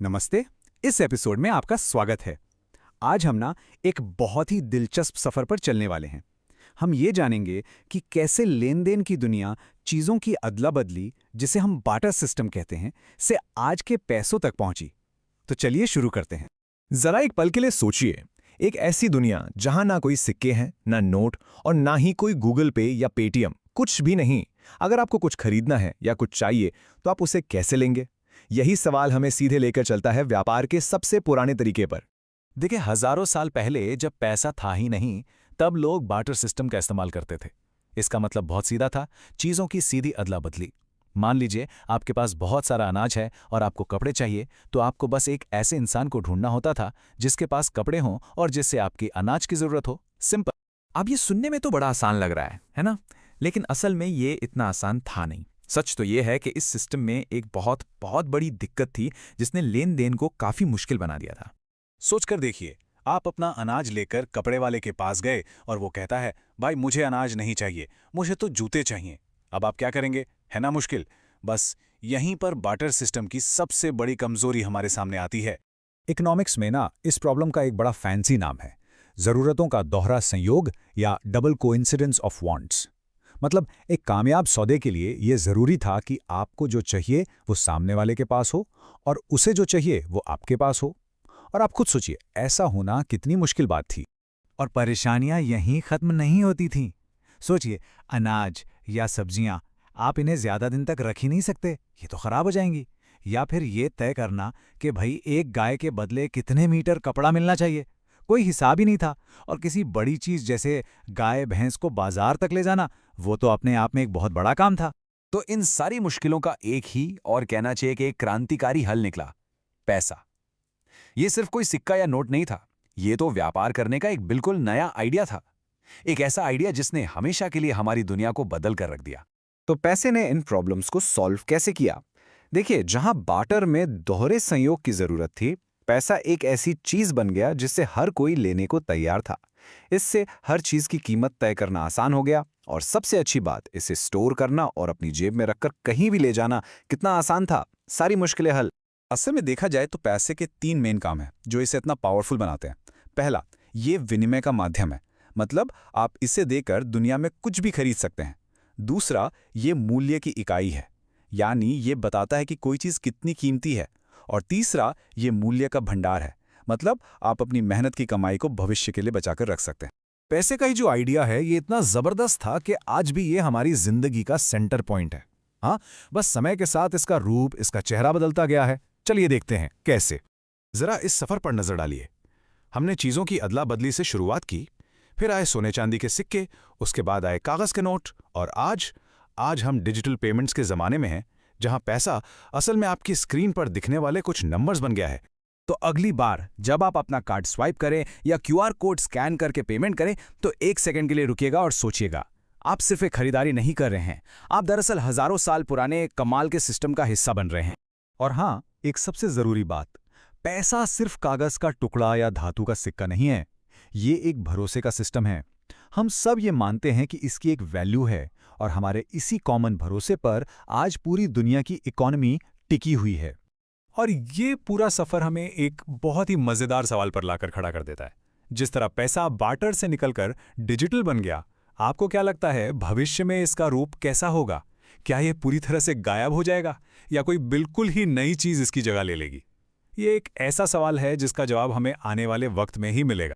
नमस्ते। इस एपिसोड में आपका स्वागत है। आज हम एक बहुत ही दिलचस्प सफर पर चलने वाले हैं। हम ये जानेंगे कि कैसे लेन-देन की दुनिया चीजों की अदला-बदली, जिसे हम बार्टर सिस्टम कहते हैं, से आज के पैसों तक पहुंची। तो चलिए शुरू करते हैं। जरा एक पल के लिए सोचिए, एक ऐसी दुनिया जहां ना कोई सिक्के हैं, ना नोट और ना ही कोई गूगल पे या पेटीएम, कुछ भी नहीं। अगर आपको कुछ खरीदना है या कुछ चाहिए तो आप उसे कैसे लेंगे? यही सवाल हमें सीधे लेकर चलता है व्यापार के सबसे पुराने तरीके पर। देखिए, हजारों साल पहले जब पैसा था ही नहीं, तब लोग बार्टर सिस्टम का इस्तेमाल करते थे। इसका मतलब बहुत सीधा था, चीजों की सीधी अदला बदली। मान लीजिए आपके पास बहुत सारा अनाज है और आपको कपड़े चाहिए, तो आपको बस एक ऐसे इंसान को ढूंढना होता था जिसके पास कपड़े हों और जिससे आपकी अनाज की जरूरत हो। सिंपल। अब ये सुनने में तो बड़ा आसान लग रहा है ना? लेकिन असल में ये इतना आसान था नहीं। सच तो ये है कि इस सिस्टम में एक बहुत बहुत बड़ी दिक्कत थी जिसने लेन देन को काफी मुश्किल बना दिया था। सोचकर देखिए, आप अपना अनाज लेकर कपड़े वाले के पास गए और वो कहता है, भाई मुझे अनाज नहीं चाहिए, मुझे तो जूते चाहिए। अब आप क्या करेंगे? है ना मुश्किल। बस यहीं पर बार्टर सिस्टम की सबसे बड़ी कमजोरी हमारे सामने आती है। इकोनॉमिक्स में इस प्रॉब्लम का एक बड़ा फैंसी नाम है, जरूरतों का दोहरा संयोग या डबल कोइंसिडेंस ऑफ वांट्स। मतलब एक कामयाब सौदे के लिए यह जरूरी था कि आपको जो चाहिए वो सामने वाले के पास हो और उसे जो चाहिए वो आपके पास हो। और आप खुद सोचिए, ऐसा होना कितनी मुश्किल बात थी। और परेशानियां यहीं खत्म नहीं होती थीं। सोचिए, अनाज या सब्जियां, आप इन्हें ज्यादा दिन तक रख ही नहीं सकते, ये तो खराब हो जाएंगी। या फिर ये तय करना कि भाई एक गाय के बदले कितने मीटर कपड़ा मिलना चाहिए, कोई हिसाब ही नहीं था। और किसी बड़ी चीज जैसे गाय भैंस को बाजार तक ले जाना, वो तो अपने आप में एक बहुत बड़ा काम था। तो इन सारी मुश्किलों का एक ही, और कहना चाहिए कि एक क्रांतिकारी हल निकला: पैसा। ये सिर्फ कोई सिक्का या नोट नहीं था, ये तो व्यापार करने का एक बिल्कुल नया आइडिया था। एक ऐसा आइडिया जिसने हमेशा के लिए हमारी दुनिया को बदल कर रख दिया। तो पैसे ने इन प्रॉब्लम्स को सॉल्व कैसे किया? देखिए, जहां बार्टर में दोहरे संयोग की जरूरत थी, पैसा एक ऐसी चीज बन गया जिससे हर कोई लेने को तैयार था। इससे हर चीज की कीमत तय करना आसान हो गया, और सबसे अच्छी बात, इसे स्टोर करना और अपनी जेब में रखकर कहीं भी ले जाना कितना आसान था। सारी मुश्किलें हल। असल में देखा जाए तो पैसे के 3 मेन काम हैं जो इसे इतना पावरफुल बनाते हैं। पहला, ये विनिमय का माध्यम है, मतलब आप इसे देकर दुनिया में कुछ भी खरीद सकते हैं। दूसरा, ये मूल्य की इकाई है, यानी ये बताता है कि कोई चीज़ कितनी कीमती है। और तीसरा, ये मूल्य का भंडार है, मतलब आप अपनी मेहनत की कमाई को भविष्य के लिए बचाकर रख सकते हैं। पैसे का ही जो आइडिया है ये इतना जबरदस्त था कि आज भी ये हमारी जिंदगी का सेंटर पॉइंट है। हाँ, बस समय के साथ इसका रूप, इसका चेहरा बदलता गया है। चलिए देखते हैं कैसे। जरा इस सफर पर नजर डालिए। हमने चीजों की अदला बदली से शुरुआत की, फिर आए सोने चांदी के सिक्के, उसके बाद आए कागज के नोट, और आज हम डिजिटल पेमेंट्स के जमाने में हैं, जहां पैसा असल में आपकी स्क्रीन पर दिखने वाले कुछ नंबर्स बन गया है। तो अगली बार जब आप अपना कार्ड स्वाइप करें या क्यूआर कोड स्कैन करके पेमेंट करें, तो 1 सेकंड के लिए रुकिएगा और सोचिएगा। आप सिर्फ एक खरीदारी नहीं कर रहे हैं, आप दरअसल हजारों साल पुराने कमाल के सिस्टम का हिस्सा बन रहे हैं। और हाँ, एक सबसे जरूरी बात, पैसा सिर्फ कागज का टुकड़ा या धातु का सिक्का नहीं है, ये एक भरोसे का सिस्टम है। हम सब ये मानते हैं कि इसकी एक वैल्यू है, और हमारे इसी कॉमन भरोसे पर आज पूरी दुनिया की इकोनॉमी टिकी हुई है। और ये पूरा सफर हमें एक बहुत ही मजेदार सवाल पर लाकर खड़ा कर देता है। जिस तरह पैसा बार्टर से निकलकर डिजिटल बन गया, आपको क्या लगता है भविष्य में इसका रूप कैसा होगा? क्या यह पूरी तरह से गायब हो जाएगा या कोई बिल्कुल ही नई चीज इसकी जगह ले लेगी? ये एक ऐसा सवाल है जिसका जवाब हमें आने वाले वक्त में ही मिलेगा।